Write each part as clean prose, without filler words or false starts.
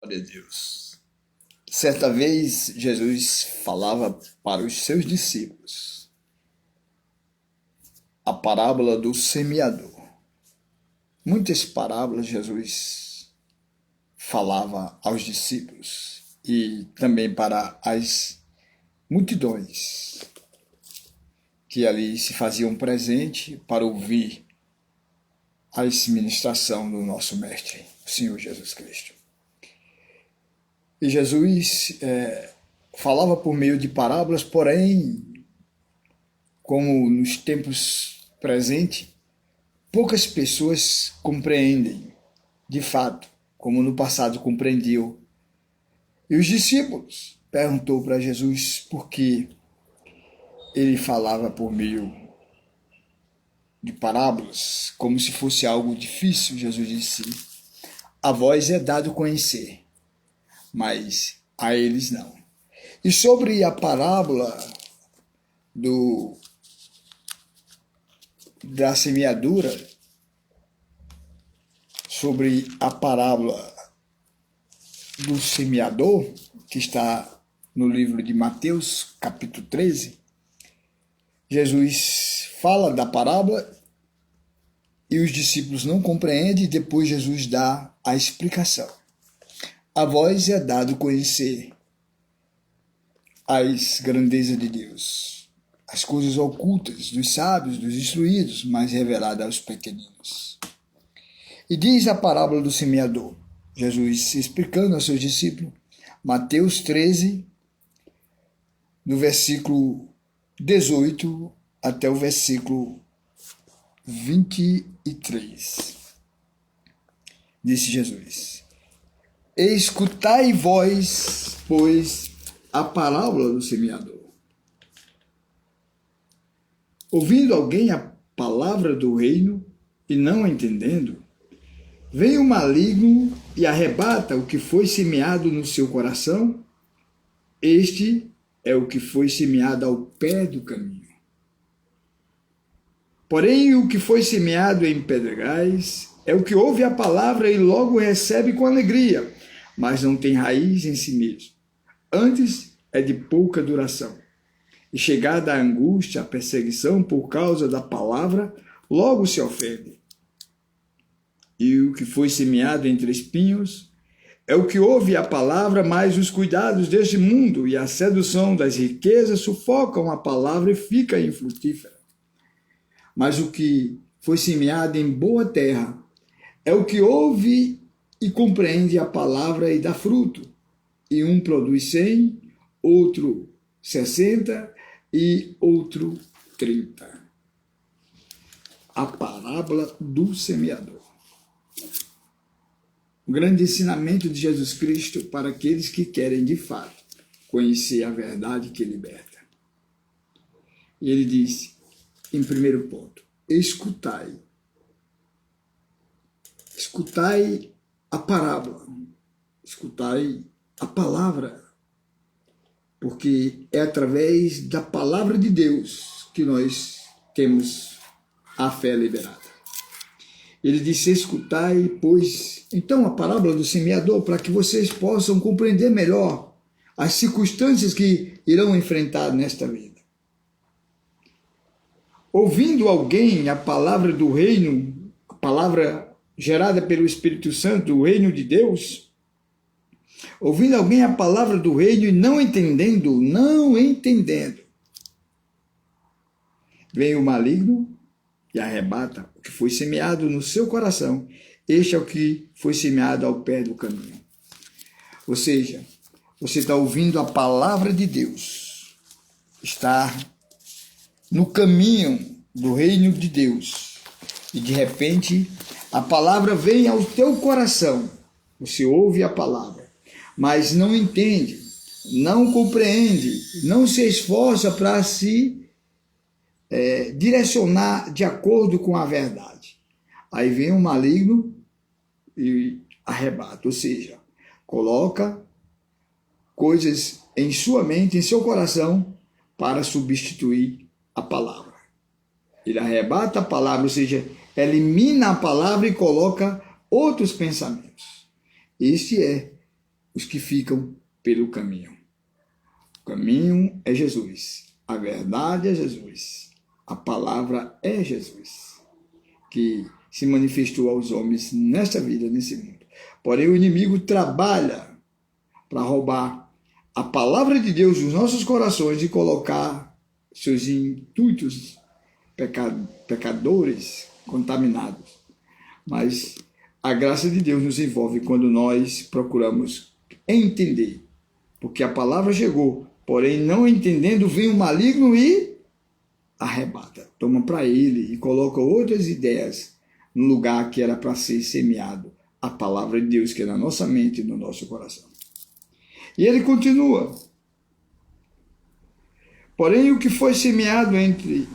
Glória a Deus. Certa vez, Jesus falava para os seus discípulos a parábola do semeador. Muitas parábolas Jesus falava aos discípulos e também para as multidões que ali se faziam presente para ouvir a ministração do nosso Mestre, o Senhor Jesus Cristo. E Jesus falava por meio de parábolas, porém, como nos tempos presentes, poucas pessoas compreendem, de fato, como no passado compreendiam. E os discípulos perguntou para Jesus por que ele falava por meio de parábolas, como se fosse algo difícil. Jesus disse: a vós é dado conhecer, mas a eles não. E sobre a parábola da semeadura, sobre a parábola do semeador, que está no livro de Mateus, capítulo 13, Jesus fala da parábola e os discípulos não compreendem, e depois Jesus dá a explicação. A vós é dado conhecer as grandezas de Deus, as coisas ocultas dos sábios, dos instruídos, mas reveladas aos pequeninos. E diz a parábola do semeador, Jesus explicando aos seus discípulos, Mateus 13, do versículo 18 até o versículo 23. Disse Jesus: escutai vós, pois, a parábola do semeador. Ouvindo alguém a palavra do reino e não entendendo, vem o maligno e arrebata o que foi semeado no seu coração. Este é o que foi semeado ao pé do caminho. Porém, o que foi semeado em pedregais é o que ouve a palavra e logo recebe com alegria, mas não tem raiz em si mesmo. Antes é de pouca duração. E chegada a angústia, a perseguição por causa da palavra, logo se ofende. E o que foi semeado entre espinhos é o que ouve a palavra, mas os cuidados deste mundo e a sedução das riquezas sufocam a palavra e fica infrutífera. Mas o que foi semeado em boa terra é o que ouve e compreende a palavra e dá fruto. E um produz 100, outro 60 e outro 30. A parábola do semeador. O grande ensinamento de Jesus Cristo para aqueles que querem, de fato, conhecer a verdade que liberta. E ele disse, em primeiro ponto, escutai. Escutai a parábola. Escutai a palavra. Porque é através da palavra de Deus que nós temos a fé liberada. Ele disse, escutai, pois, então a parábola do semeador, para que vocês possam compreender melhor as circunstâncias que irão enfrentar nesta vida. Ouvindo alguém a palavra do reino, a palavra gerada pelo Espírito Santo, o reino de Deus, ouvindo alguém a palavra do reino e não entendendo, vem o maligno e arrebata o que foi semeado no seu coração. Este é o que foi semeado ao pé do caminho. Ou seja, você está ouvindo a palavra de Deus, está no caminho do reino de Deus, e de repente a palavra vem ao teu coração. Você ouve a palavra, mas não entende, não compreende, não se esforça para se direcionar de acordo com a verdade. Aí vem o maligno e arrebata, ou seja, coloca coisas em sua mente, em seu coração, para substituir a palavra. Ele arrebata a palavra, ou seja, elimina a palavra e coloca outros pensamentos. Este é os que ficam pelo caminho. O caminho é Jesus, a verdade é Jesus, a palavra é Jesus, que se manifestou aos homens nesta vida, nesse mundo. Porém, o inimigo trabalha para roubar a palavra de Deus nos nossos corações e colocar seus intuitos pecadores contaminados. Mas a graça de Deus nos envolve quando nós procuramos entender, porque a palavra chegou, porém não entendendo, vem o maligno e arrebata, toma para ele e coloca outras ideias no lugar que era para ser semeado a palavra de Deus, que é na nossa mente e no nosso coração. E ele continua: porém o que foi semeado entre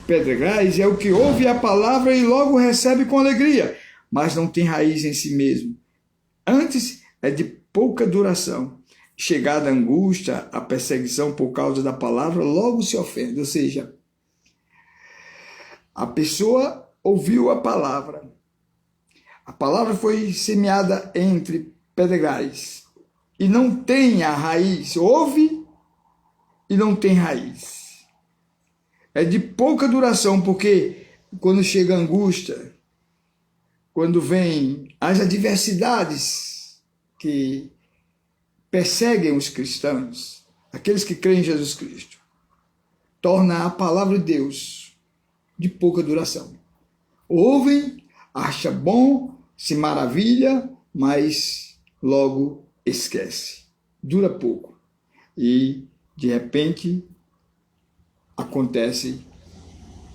pedregais é o que ouve a palavra e logo recebe com alegria, mas não tem raiz em si mesmo. Antes é de pouca duração. Chegada a angústia, a perseguição por causa da palavra, logo se ofende. Ou seja, a pessoa ouviu a palavra foi semeada entre pedregais e não tem a raiz. Ouve e não tem raiz. É de pouca duração, porque quando chega a angústia, quando vem as adversidades que perseguem os cristãos, aqueles que creem em Jesus Cristo, torna a palavra de Deus de pouca duração. Ouvem, acha bom, se maravilha, mas logo esquece. Dura pouco. E, de repente, acontece,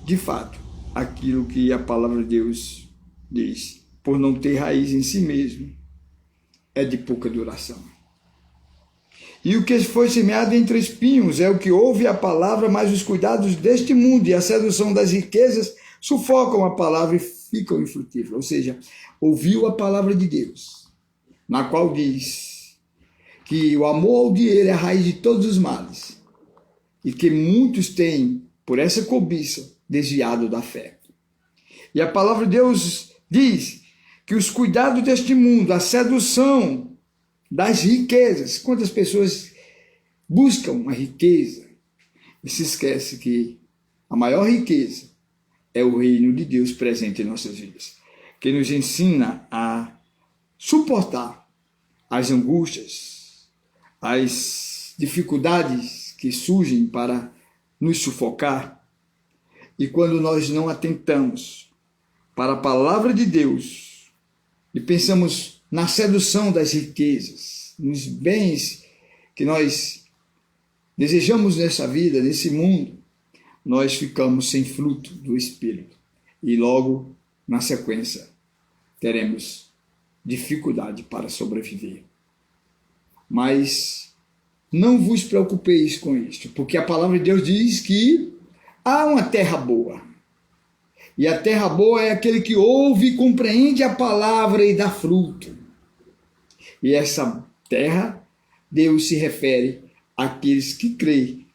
de fato, aquilo que a palavra de Deus diz. Por não ter raiz em si mesmo, é de pouca duração. E o que foi semeado entre espinhos é o que ouve a palavra, mas os cuidados deste mundo e a sedução das riquezas sufocam a palavra e ficam infrutíferas. Ou seja, ouviu a palavra de Deus, na qual diz que o amor ao dinheiro é a raiz de todos os males e que muitos têm, por essa cobiça, desviado da fé. E a palavra de Deus diz que os cuidados deste mundo, a sedução das riquezas, quantas pessoas buscam a riqueza e se esquece que a maior riqueza é o reino de Deus presente em nossas vidas, que nos ensina a suportar as angústias, as dificuldades que surgem para nos sufocar. E quando nós não atentamos para a palavra de Deus e pensamos na sedução das riquezas, nos bens que nós desejamos nessa vida, nesse mundo, nós ficamos sem fruto do Espírito. E logo, na sequência, teremos dificuldade para sobreviver. Mas não vos preocupeis com isto, porque a palavra de Deus diz que há uma terra boa. E a terra boa é aquele que ouve e compreende a palavra e dá fruto. E essa terra, Deus se refere àqueles que creem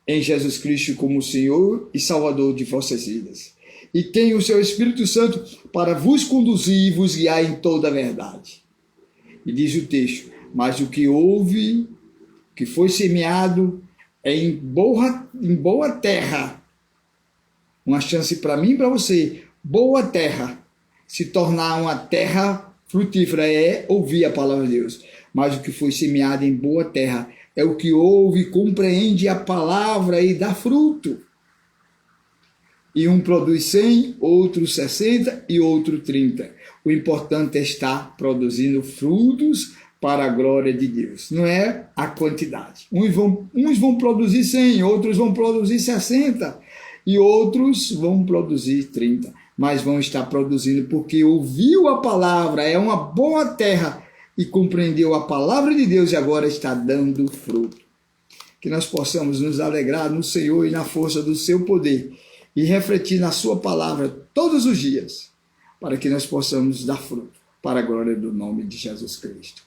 em Jesus Cristo como Senhor e Salvador de vossas vidas. E tem o seu Espírito Santo para vos conduzir e vos guiar em toda a verdade. E diz o texto: mas o que ouve, que foi semeado em boa terra, uma chance para mim e para você, boa terra, se tornar uma terra frutífera é ouvir a palavra de Deus. Mas o que foi semeado em boa terra é o que ouve, compreende a palavra e dá fruto. E um produz 100, outro 60 e outro 30. O importante é estar produzindo frutos para a glória de Deus. Não é a quantidade. Uns vão produzir 100, outros vão produzir 60 e outros vão produzir 30. Mas vão estar produzindo porque ouviu a palavra, é uma boa terra e compreendeu a palavra de Deus e agora está dando fruto. Que nós possamos nos alegrar no Senhor e na força do seu poder e refletir na sua palavra todos os dias, para que nós possamos dar fruto para a glória do nome de Jesus Cristo.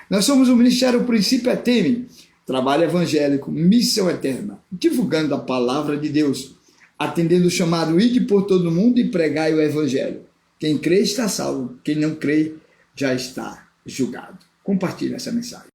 Nós somos o Ministério Princípio Eteme, trabalho evangélico, missão eterna, divulgando a palavra de Deus, atendendo o chamado ide por todo mundo e pregai o evangelho. Quem crê está salvo, quem não crê já está julgado. Compartilhe essa mensagem.